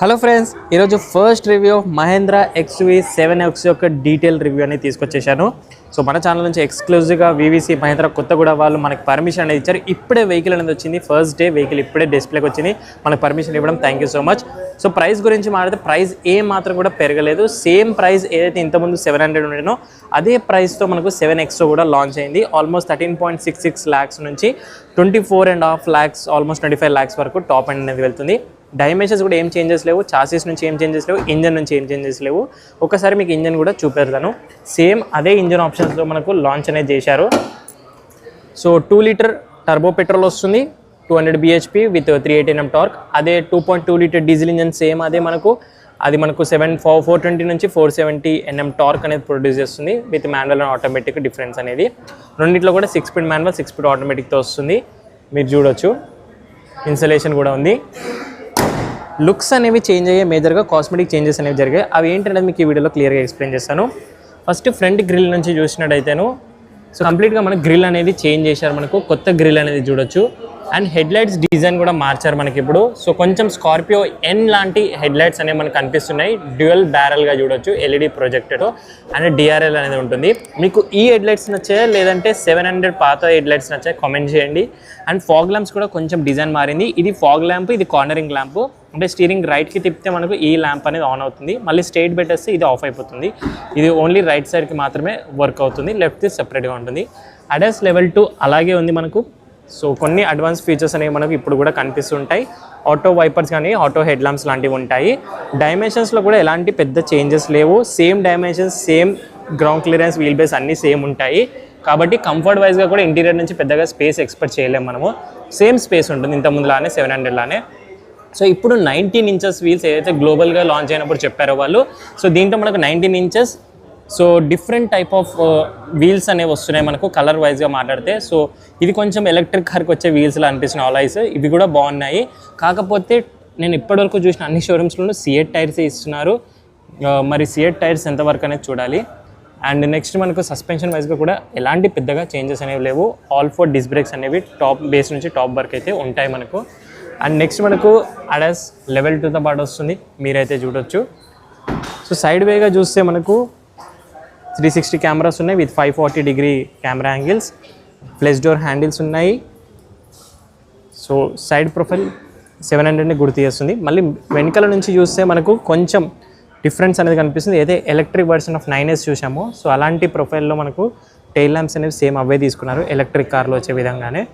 Hello friends, ఈరోజు first review of Mahindra XUV7X యొక్క detail review అనేది తీసుకొచ్చేసాను. సో మన ఛానల్ నుంచి ఎక్స్క్లూజివ్గా వీవీసీ మహేంద్ర కొత్తగూడ వాళ్ళు మనకి పర్మిషన్ అనేది ఇచ్చారు. ఇప్పుడే వెహికల్ అనేది వచ్చింది, ఫస్ట్ డే వెహికల్ ఇప్పుడే డిస్ప్లేకి వచ్చింది. మనకు పర్మిషన్ ఇవ్వడం thank you so much. So price గురించి మాట్లాడితే ప్రైస్ ఏ మాత్రం కూడా పెరగలేదు. సేమ్ ప్రైస్ ఏదైతే ఇంతకుముందు 700 ఉండేనో అదే ప్రైస్తో మనకు 7X కూడా లాంచ్ అయింది. ఆల్మోస్ట్ 13.66 lakhs నుంచి 24.5 lakhs ఆల్మోస్ట్ 25 lakhs వరకు టాప్ ఎండ్ అనేది వెళ్తుంది. డైమెన్షన్స్ కూడా ఏం చేంజెస్ లేవు, చాసీస్ నుంచి ఏం చేంజెస్ లేవు, ఇంజన్ నుంచి ఏం చేంజెస్ లేవు. ఒకసారి మీకు ఇంజన్ కూడా చూపెడతాను. సేమ్ అదే ఇంజన్ ఆప్షన్స్లో మనకు లాంచ్ అనేది చేశారు. సో 2 లీటర్ టర్బో పెట్రోల్ వస్తుంది, 200 bhp విత్ 380 Nm టార్క్. అదే 2.2 లీటర్ డీజిల్ ఇంజన్ సేమ్ అదే మనకు 420 నుంచి 470 Nm టార్క్ అనేది ప్రొడ్యూస్ చేస్తుంది with manual and automatic difference అనేది. రెండింటిలో కూడా 6 స్పీడ్ మాన్యువల్ 6 స్పీడ్ ఆటోమేటిక్తో వస్తుంది. మీరు చూడొచ్చు ఇన్సలేషన్ కూడా ఉంది. లుక్స్ అనేవి చేంజ్ అయ్యే, మేజర్గా కాస్మెటిక్ చేంజెస్ అనేవి జరిగాయి. అవి ఏంటనేది మీకు ఈ వీడియోలో క్లియర్గా ఎక్స్ప్లెయిన్ చేస్తాను. ఫస్ట్ ఫ్రంట్ గ్రిల్ నుంచి చూసినట్టయితేను సో కంప్లీట్గా మనకు గ్రిల్ అనేది చేంజ్ చేశారు. మనకు కొత్త గ్రిల్ అనేది చూడొచ్చు. అండ్ హెడ్ లైట్స్ డిజైన్ కూడా మార్చారు మనకి ఇప్పుడు. సో కొంచెం స్కార్పియో ఎన్ లాంటి హెడ్ లైట్స్ అనేవి మనకు కనిపిస్తున్నాయి. డ్యూయల్ బ్యారల్గా చూడొచ్చు, ఎల్ఈడి ప్రొజెక్టెడ్ అండ్ డిఆర్ఎల్ అనేది ఉంటుంది. మీకు ఈ హెడ్ లైట్స్ నచ్చాయా లేదంటే 700 పాత హెడ్ లైట్స్ నచ్చాయి కామెంట్ చేయండి. అండ్ ఫాగ్ ల్యాంప్స్ కూడా కొంచెం డిజైన్ మారింది. ఇది ఫాగ్ ల్యాంప్, ఇది కార్నరింగ్ ల్యాంప్. అంటే స్టీరింగ్ రైట్కి తిప్పితే మనకు ఈ ల్యాంప్ అనేది ఆన్ అవుతుంది, మళ్ళీ స్ట్రైట్ పెట్టేస్తే ఇది ఆఫ్ అయిపోతుంది. ఇది ఓన్లీ రైట్ సైడ్కి మాత్రమే వర్క్ అవుతుంది, లెఫ్ట్కి సెపరేట్గా ఉంటుంది. ADAS లెవెల్ 2 అలాగే ఉంది మనకు. సో కొన్ని అడ్వాన్స్ ఫీచర్స్ అనేవి మనకు ఇప్పుడు కూడా కనిపిస్తుంటాయి. ఆటో వైపర్స్ కానీ ఆటో హెడ్ ల్యాంప్స్ లాంటివి ఉంటాయి. డైమెన్షన్స్లో కూడా ఎలాంటి పెద్ద చేంజెస్ లేవు. Same dimensions, same ground clearance, wheel base అన్నీ సేమ్ ఉంటాయి. కాబట్టి కంఫర్ట్ వైజ్గా కూడా ఇంటీరియర్ నుంచి పెద్దగా స్పేస్ ఎక్స్పెక్ట్ చేయలేము మనము. సేమ్ స్పేస్ ఉంటుంది ఇంతకుముందు లానే 700 లానే. సో ఇప్పుడు 19 inches వీల్స్ ఏదైతే గ్లోబల్గా లాంచ్ అయినప్పుడు చెప్పారో వాళ్ళు, సో దీంట్లో మనకు 19 inches. So different type of wheels అనేవి వస్తున్నాయి మనకు కలర్ వైజ్గా మాట్లాడితే. సో ఇది కొంచెం ఎలక్ట్రిక్ కార్కి వచ్చే వీల్స్లో అనిపిస్తున్న ఆలాయిస్, ఇవి కూడా బాగున్నాయి. కాకపోతే నేను ఇప్పటివరకు చూసిన అన్ని షోరూమ్స్లోనూ సిఎట్ టైర్సే ఇస్తున్నారు. మరి సిఎట్ టైర్స్ ఎంతవరకు అనేది చూడాలి. అండ్ నెక్స్ట్ మనకు సస్పెన్షన్ వైజ్గా కూడా ఎలాంటి పెద్దగా చేంజెస్ అనేవి లేవు. ఆల్ 4 డిస్క్ బ్రేక్స్ అనేవి టాప్ బేస్ నుంచి టాప్ వరకు అయితే ఉంటాయి మనకు. అండ్ నెక్స్ట్ మనకు ADAS లెవెల్ 2తో పాటు వస్తుంది, మీరైతే చూడొచ్చు. సో సైడ్ వేగా చూస్తే మనకు 360 కెమెరాస్ ఉన్నాయి with 540-degree camera angles. Flesh door handles ఉన్నాయి. సో సైడ్ ప్రొఫైల్ 700ని గుర్తు చేస్తుంది. మళ్ళీ వెనకాల నుంచి చూస్తే మనకు కొంచెం డిఫరెన్స్ అనేది కనిపిస్తుంది. ఏదైతే ఎలక్ట్రిక్ వర్షన్ ఆఫ్ 9S చూసామో సో అలాంటి ప్రొఫైల్లో మనకు టైల్ ల్యాంప్స్ అనేవి సేమ్ అవే తీసుకున్నారు, ఎలక్ట్రిక్ కార్లో వచ్చే విధంగానే.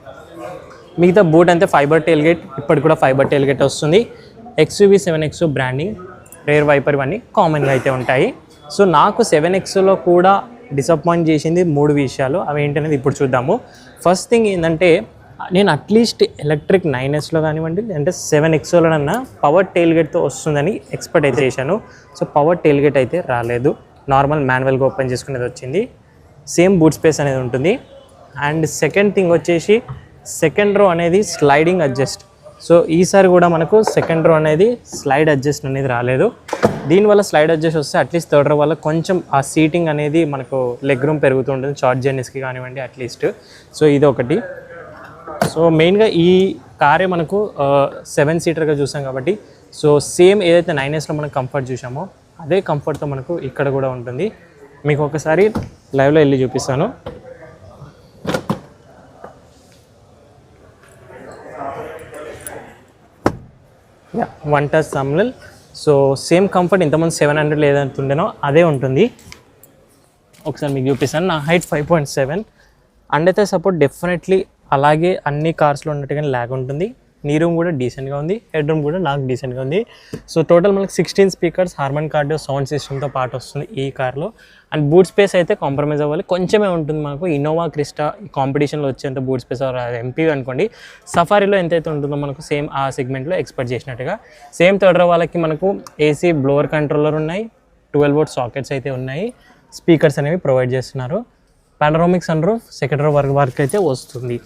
మిగతా బూట్ అంతే ఫైబర్ టైల్ గేట్, ఇప్పటికి కూడా ఫైబర్ టైల్ గేట్ వస్తుంది. XUV7X బ్రాండింగ్, రేర్ వైపర్ ఇవన్నీ కామన్గా అయితే ఉంటాయి. సో నాకు 7Xలో కూడా డిసప్పాయింట్ చేసింది 3 విషయాలు. అవి ఏంటనేది ఇప్పుడు చూద్దాము. ఫస్ట్ థింగ్ ఏంటంటే నేను అట్లీస్ట్ ఎలక్ట్రిక్ 9Sలో కానివ్వండి అంటే 7Xలోనన్నా పవర్ టైల్ గేట్తో వస్తుందని ఎక్స్పెక్ట్ అయితే చేశాను. సో పవర్ టైల్ గేట్ అయితే రాలేదు, నార్మల్ మాన్యువల్గా ఓపెన్ చేసుకునేది వచ్చింది. సేమ్ బూట్ స్పేస్ అనేది ఉంటుంది. అండ్ సెకండ్ థింగ్ వచ్చేసి సెకండ్ రో అనేది స్లైడింగ్ అడ్జస్ట్. సో ఈసారి కూడా మనకు సెకండ్ రో అనేది స్లైడ్ అడ్జస్ట్ అనేది రాలేదు. దీనివల్ల స్లైడ్ అడ్జస్ట్ వస్తే అట్లీస్ట్ థర్డ్ రో వల్ల కొంచెం ఆ సీటింగ్ అనేది మనకు లెగ్ రూమ్ పెరుగుతూ ఉంటుంది, షార్ట్ జర్నీస్కి కానివ్వండి అట్లీస్ట్. సో ఇది ఒకటి. సో మెయిన్గా ఈ కారే మనకు 7 సీటర్గా చూసాం కాబట్టి సో సేమ్ ఏదైతే 9Sలో మనం కంఫర్ట్ చూసామో అదే కంఫర్ట్తో మనకు ఇక్కడ కూడా ఉంటుంది. మీకు ఒకసారి లైవ్లో వెళ్ళి చూపిస్తాను. One touch tumble. So same comfort ఇంతకుముందు 700 ఏదైతే ఉండేనో అదే ఉంటుంది. ఒకసారి మీకు చూపిస్తాను. నా హైట్ 5.7. అండ్ అయితే సపోర్ట్ డెఫినెట్లీ అలాగే అన్ని కార్స్లో ఉన్నట్టుగానే ల్యాగ్ ఉంటుంది. నీ రూమ్ కూడా డీసెంట్గా ఉంది, హెడ్ రూమ్ కూడా నాకు డీసెంట్గా ఉంది. సో టోటల్ మనకి 16 స్పీకర్స్, హార్మన్ కార్డియో సౌండ్ సిస్టమ్తో పాటు వస్తుంది ఈ కార్లో. అండ్ బూట్ స్పేస్ అయితే కాంప్రమైజ్ అవ్వాలి, కొంచెమే ఉంటుంది మనకు. ఇన్నోవా క్రిస్టా కాంపిటీషన్లో వచ్చేంత బూట్ స్పేస్ ఎంపీ అనుకోండి. సఫారీలో ఎంతైతే ఉంటుందో మనకు సేమ్ ఆ సెగ్మెంట్లో ఎక్స్పెక్ట్ చేసినట్టుగా. సేమ్ థర్డ్ రో వాళ్ళకి మనకు AC బ్లోవర్ కంట్రోలర్ ఉన్నాయి, 12V సాకెట్స్ అయితే ఉన్నాయి, స్పీకర్స్ అనేవి ప్రొవైడ్ చేస్తున్నారు. Panoramic sun roof second row వరకు అయితే వస్తుంది.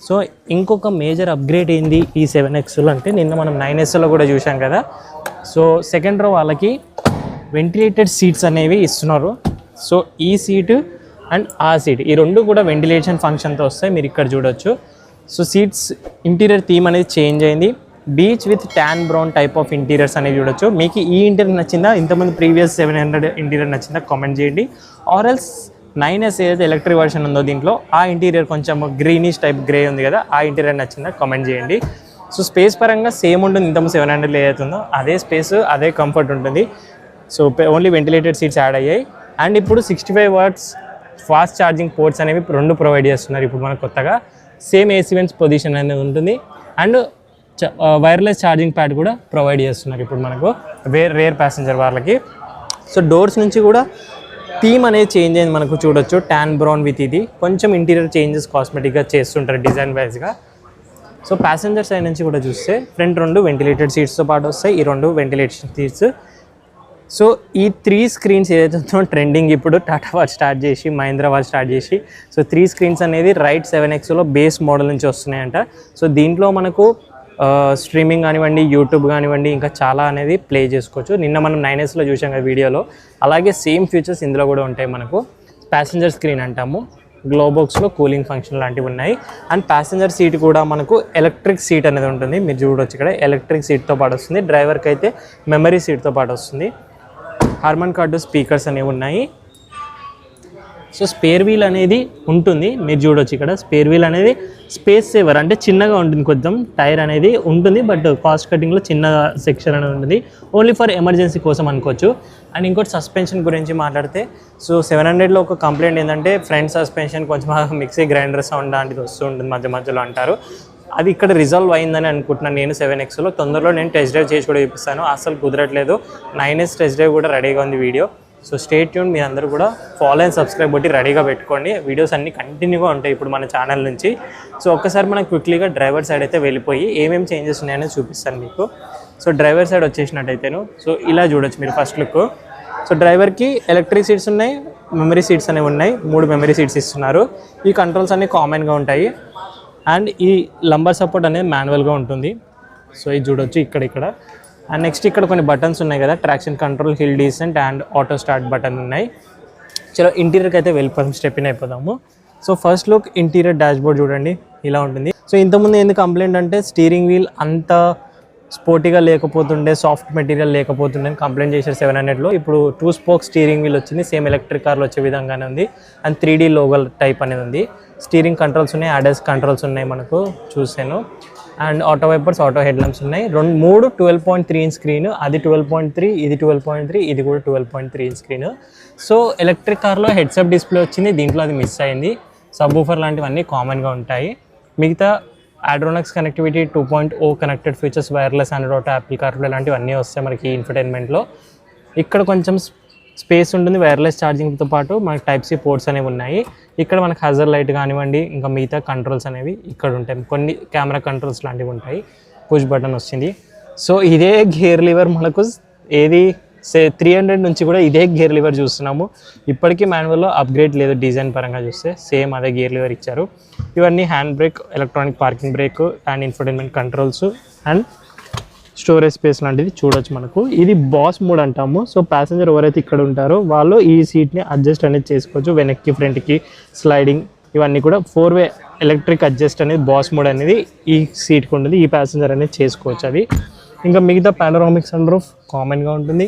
సో ఇంకొక మేజర్ అప్గ్రేడ్ ఏంది ఈ 7Xలో అంటే నిన్న మనం 9Sలో కూడా చూసాం కదా. సో సెకండ్ రో వాళ్ళకి వెంటిలేటెడ్ సీట్స్ అనేవి ఇస్తున్నారు. సో ఈ సీటు అండ్ ఆ సీట్ ఈ రెండు కూడా వెంటిలేషన్ ఫంక్షన్తో వస్తాయి, మీరు ఇక్కడ చూడొచ్చు. సో సీట్స్ ఇంటీరియర్ థీమ్ అనేది చేంజ్ అయింది. Beach with tan brown type of interiors అనేవి చూడొచ్చు. మీకు ఈ ఇంటీరియర్ నచ్చిందా, ఇంతకుముందు ప్రీవియస్ 700 ఇంటీరియర్ నచ్చిందా కామెంట్ చేయండి. ఆర్ఎల్స్ 9S ఏదైతే ఎలక్ట్రిక్ వర్షన్ ఉందో దీంట్లో ఆ ఇంటీరియర్ కొంచెం గ్రీనిష్ టైప్ గ్రే ఉంది కదా, ఆ ఇంటీరియర్ నచ్చిందా కామెంట్ చేయండి. సో స్పేస్ పరంగా సేమ్ ఉంటుంది, ఇంతకుముందు 700 ఏదైతే ఉందో అదే స్పేస్ అదే కంఫర్ట్ ఉంటుంది. So only ventilated seats add అయ్యాయి. అండ్ ఇప్పుడు 65 watts ఫాస్ట్ ఛార్జింగ్ పోర్ట్స్ అనేవి 2 ప్రొవైడ్ చేస్తున్నారు ఇప్పుడు మనకు కొత్తగా. సేమ్ AC వెన్స్ పొజిషన్ అనేది ఉంటుంది. అండ్ వైర్లెస్ ఛార్జింగ్ ప్యాడ్ కూడా ప్రొవైడ్ చేస్తున్నారు ఇప్పుడు మనకు రేర్ ప్యాసింజర్ వాళ్ళకి. సో డోర్స్ నుంచి కూడా థీమ్ అనేది చేంజ్ అయింది మనకు చూడొచ్చు, ట్యాన్ బ్రౌన్ విత్ ఇది కొంచెం ఇంటీరియర్ చేంజెస్ కాస్మెటిక్గా చేస్తుంటారు డిజైన్ వైజ్గా. సో ప్యాసింజర్ సైడ్ నుంచి కూడా చూస్తే ఫ్రంట్ 2 వెంటిలేటెడ్ సీట్స్తో పాటు వస్తాయి, ఈ 2 వెంటిలేషన్ సీట్స్. సో ఈ 3 స్క్రీన్స్ ఏదైతే ఉందో ట్రెండింగ్ ఇప్పుడు టాటా వాచ్ స్టార్ట్ చేసి మహీంద్రా వాచ్ స్టార్ట్ చేసి సో 3 స్క్రీన్స్ అనేది రైట్ 7Xలో బేస్ మోడల్ నుంచి వస్తున్నాయంట. సో దీంట్లో మనకు స్ట్రీమింగ్ కానివ్వండి, యూట్యూబ్ కానివ్వండి, ఇంకా చాలా అనేది ప్లే చేసుకోవచ్చు. నిన్న మనం 9Sలో చూసాం కదా వీడియోలో, అలాగే సేమ్ ఫీచర్స్ ఇందులో కూడా ఉంటాయి మనకు. ప్యాసింజర్ స్క్రీన్ అంటాము, గ్లోబాక్స్లో కూలింగ్ ఫంక్షన్ లాంటివి ఉన్నాయి. అండ్ ప్యాసింజర్ సీట్ కూడా మనకు ఎలక్ట్రిక్ సీట్ అనేది ఉంటుంది, మీరు చూడవచ్చు ఇక్కడ ఎలక్ట్రిక్ సీట్తో పాటు వస్తుంది. డ్రైవర్కి అయితే మెమరీ సీట్తో పాటు వస్తుంది. హార్మన్ కార్డు స్పీకర్స్ అనేవి ఉన్నాయి. సో స్పేర్ వీల్ అనేది ఉంటుంది, మీరు చూడవచ్చు ఇక్కడ స్పేర్ వీల్ అనేది స్పేస్ సేవర్, అంటే చిన్నగా ఉంటుంది, కొంచెం టైర్ అనేది ఉంటుంది, బట్ కాస్ట్ కటింగ్లో చిన్న సెక్షన్ అనేది ఉంటుంది, ఓన్లీ ఫర్ ఎమర్జెన్సీ కోసం అనుకోవచ్చు. అండ్ ఇంకోటి సస్పెన్షన్ గురించి మాట్లాడితే, సో 700లో ఒక కంప్లైంట్ ఏంటంటే ఫ్రంట్ సస్పెన్షన్ కొంచెం మిక్సీ గ్రైండర్ సౌండ్ లాంటిది వస్తూ ఉంటుంది మధ్య మధ్యలో అంటారు. అది ఇక్కడ రిజాల్వ్ అయిందని అనుకుంటున్నాను నేను 7Xలో. తొందరలో నేను టెస్ట్ డ్రైవ్ చేసి కూడా చూపిస్తాను, అసలు కుదరట్లేదు. 9S టెస్ట్ డ్రైవ్ కూడా రెడీగా ఉంది వీడియో. సో స్టే ట్యూన్, మీ అందరూ కూడా ఫాలో అండ్ సబ్స్క్రైబ్ బట్టి రెడీగా పెట్టుకోండి, వీడియోస్ అన్నీ కంటిన్యూగా ఉంటాయి ఇప్పుడు మన ఛానల్ నుంచి. సో ఒక్కసారి మనం క్విక్లీగా డ్రైవర్ సైడ్ అయితే వెళ్ళిపోయి ఏమేమి చేంజెస్ ఉన్నాయని చూపిస్తాను మీకు. సో డ్రైవర్ సైడ్ వచ్చేసినట్టయితేను సో ఇలా చూడొచ్చు మీరు ఫస్ట్ లుక్. సో డ్రైవర్కి ఎలక్ట్రిక్ సీట్స్ ఉన్నాయి, మెమరీ సీట్స్ అనేవి ఉన్నాయి, 3 మెమరీ సీట్స్ ఇస్తున్నారు. ఈ కంట్రోల్స్ అన్నీ కామన్గా ఉంటాయి. అండ్ ఈ లంబర్ సపోర్ట్ అనేది మాన్యువల్గా ఉంటుంది. సో ఇది చూడొచ్చు ఇక్కడ. అండ్ నెక్స్ట్ ఇక్కడ కొన్ని బటన్స్ ఉన్నాయి కదా, traction control, hill descent and auto start button ఉన్నాయి. చలో ఇంటీరియర్కి అయితే వెళ్ళిపోతాం, స్టెప్ ఇన్ అయిపోదాము. So first look interior dashboard చూడండి ఇలా ఉంటుంది. సో ఇంతకుముందు ఎందుకు కంప్లైంట్ అంటే స్టీరింగ్ వీల్ అంత స్పోర్టీగా లేకపోతుండే, సాఫ్ట్ మెటీరియల్ లేకపోతుండే అని కంప్లైంట్ చేశారు 700లో. ఇప్పుడు 2 స్పోక్ స్టీరింగ్ వీల్ వచ్చింది, సేమ్ ఎలక్ట్రిక్ కార్లో వచ్చే విధంగానే ఉంది. అండ్ 3D లోగో టైప్ అనేది ఉంది. స్టీరింగ్ కంట్రోల్స్ ఉన్నాయి, ADAS కంట్రోల్స్ ఉన్నాయి మనకు చూసాను. And auto wipers, auto head lamps ఉన్నాయి. 3 12.3 ఇంచ్ స్క్రీన్, అది 12.3, ఇది 12.3, ఇది కూడా 12.3 ఇంచ్ స్క్రీన్. సో ఎలక్ట్రిక్ కార్లో హెడ్సప్ డిస్ప్లే వచ్చింది, దీంట్లో అది మిస్ అయింది. సబ్ ఊఫర్ లాంటివన్నీ కామన్గా ఉంటాయి. మిగతా AdrenoX connectivity 2.0 connected features, wireless Android, Apple CarPlay లాంటివన్నీ వస్తాయి మనకి ఇన్ఫర్టైన్మెంట్లో. ఇక్కడ కొంచెం స్పేస్ ఉంటుంది, వైర్లెస్ ఛార్జింగ్తో పాటు మనకి Type-C పోర్ట్స్ అనేవి ఉన్నాయి. ఇక్కడ మనకు హజర్ లైట్ కానివ్వండి, ఇంకా మిగతా కంట్రోల్స్ అనేవి ఇక్కడ ఉంటాయి. కొన్ని కెమెరా కంట్రోల్స్ లాంటివి ఉంటాయి. పుష్ బటన్ వచ్చింది. సో ఇదే గేర్ లివర్ మనకు ఏది 300 నుంచి కూడా ఇదే గేర్ లివర్ చూస్తున్నాము. ఇప్పటికీ మాన్యువల్లో అప్గ్రేడ్ లేదు, డిజైన్ పరంగా చూస్తే సేమ్ అదే గేర్ లివర్ ఇచ్చారు. ఇవన్నీ hand brake, electronic parking break and infotainment controls and storage space లాంటిది చూడొచ్చు మనకు. ఇది బాస్ మోడ్ అంటాము. సో ప్యాసింజర్ ఎవరైతే ఇక్కడ ఉంటారో వాళ్ళు ఈ సీట్ని అడ్జస్ట్ అనేది చేసుకోవచ్చు, వెనక్కి ఫ్రంట్కి స్లైడింగ్ ఇవన్నీ కూడా 4-way ఎలక్ట్రిక్ అడ్జస్ట్ అనేది బాస్ మోడ్ అనేది ఈ సీట్కి ఉంటుంది. ఈ ప్యాసింజర్ అనేది చేసుకోవచ్చు అది. ఇంకా మిగతా పానోరామిక్ సన్ రూఫ్ కామన్గా ఉంటుంది.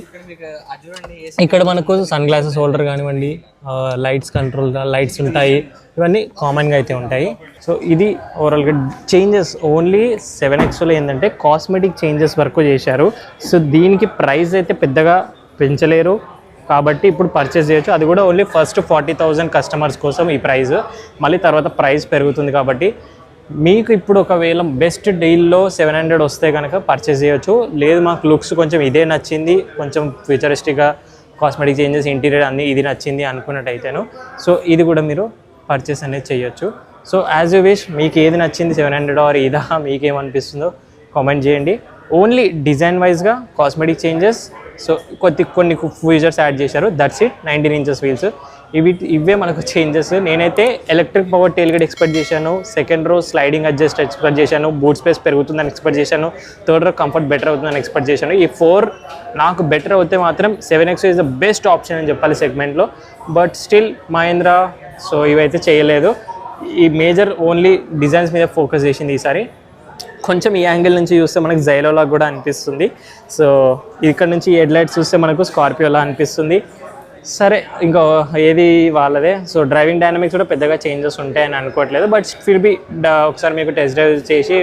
ఇక్కడ మనకు సన్ గ్లాసెస్ హోల్డర్ కానివ్వండి, లైట్స్ కంట్రోల్ లైట్స్ ఉంటాయి, ఇవన్నీ కామన్గా అయితే ఉంటాయి. సో ఇది ఓవరాల్గా చేంజెస్ ఓన్లీ 7Xలో ఏంటంటే కాస్మెటిక్ చేంజెస్ వరకు చేశారు. సో దీనికి ప్రైస్ అయితే పెద్దగా పెంచలేరు కాబట్టి ఇప్పుడు పర్చేస్ చేయొచ్చు. అది కూడా ఓన్లీ ఫస్ట్ 40,000 కస్టమర్స్ కోసం ఈ ప్రైస్, మళ్ళీ తర్వాత ప్రైస్ పెరుగుతుంది. కాబట్టి మీకు ఇప్పుడు ఒకవేళ బెస్ట్ డీల్లో 700 వస్తే కనుక పర్చేస్ చేయొచ్చు. లేదు మాకు లుక్స్ కొంచెం ఇదే నచ్చింది, కొంచెం ఫ్యూచరిస్టిక్గా కాస్మెటిక్ చేంజెస్ ఇంటీరియర్ అన్నీ ఇది నచ్చింది అనుకున్నట్టయితేను సో ఇది కూడా మీరు పర్చేస్ అనేది చేయొచ్చు. సో యాజ్ యూ విష్, మీకు ఏది నచ్చింది 700 ఆర్ ఇదా, మీకేమనిపిస్తుందో కామెంట్ చేయండి. ఓన్లీ డిజైన్ వైజ్గా కాస్మెటిక్ చేంజెస్, సో కొన్ని ఫీచర్స్ యాడ్ చేశారు, దట్స్ ఇట్. 19 inches వీల్స్, ఇవే మనకు చేంజెస్. నేనైతే electric power tailgate expect చేశాను, second row sliding adjust expect చేశాను, బూట్ స్పేస్ పెరుగుతుందని ఎక్స్పెక్ట్ చేశాను, థర్డ్ రో కంఫర్ట్ బెటర్ అవుతుందని ఎక్స్పెక్ట్ చేశాను. ఈ 4 నాకు బెటర్ అవుతే మాత్రం 7X is the best option అని చెప్పాలి సెగ్మెంట్లో. బట్ స్టిల్ మహీంద్రా సో ఇవైతే చేయలేదు. ఈ మేజర్ ఓన్లీ డిజైన్స్ మీద ఫోకస్ చేసింది ఈసారి. కొంచెం ఈ యాంగిల్ నుంచి చూస్తే మనకు జైలోలా కూడా అనిపిస్తుంది. సో ఇక్కడ నుంచి హెడ్ లైట్స్ చూస్తే మనకు స్కార్పియోలా అనిపిస్తుంది. సరే, ఇంకా ఏది వాళ్ళదే. సో డ్రైవింగ్ డైనమిక్స్ కూడా పెద్దగా చేంజెస్ ఉంటాయని అనుకోవట్లేదు, బట్ ఫిర్ బి ఒకసారి మీకు టెస్ట్ డ్రైవ్ చేసి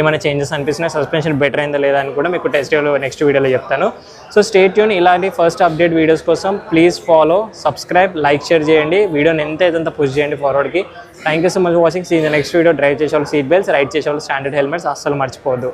ఏమైనా చేంజెస్ అనిపిస్తున్నాయి, సస్పెన్షన్ బెటర్ అయిందా లేదా అని కూడా మీకు టెస్ట్ డ్రైవ్లో నెక్స్ట్ వీడియోలో చెప్తాను. So stay tuned. ఇలాంటి ఫస్ట్ అప్డేట్ వీడియోస్ కోసం please follow, subscribe, like, share చేయండి. వీడియోని ఎంత పుష్ చేయండి ఫార్వర్డ్కి. Thank you so much for watching. See in the next video. Drive చేసే వాళ్ళు సీట్ బెల్ట్స్, రైడ్ చేసే వాళ్ళు స్టాండర్డ్ హెల్మెట్స్ అస్సలు మర్చిపోవద్దు.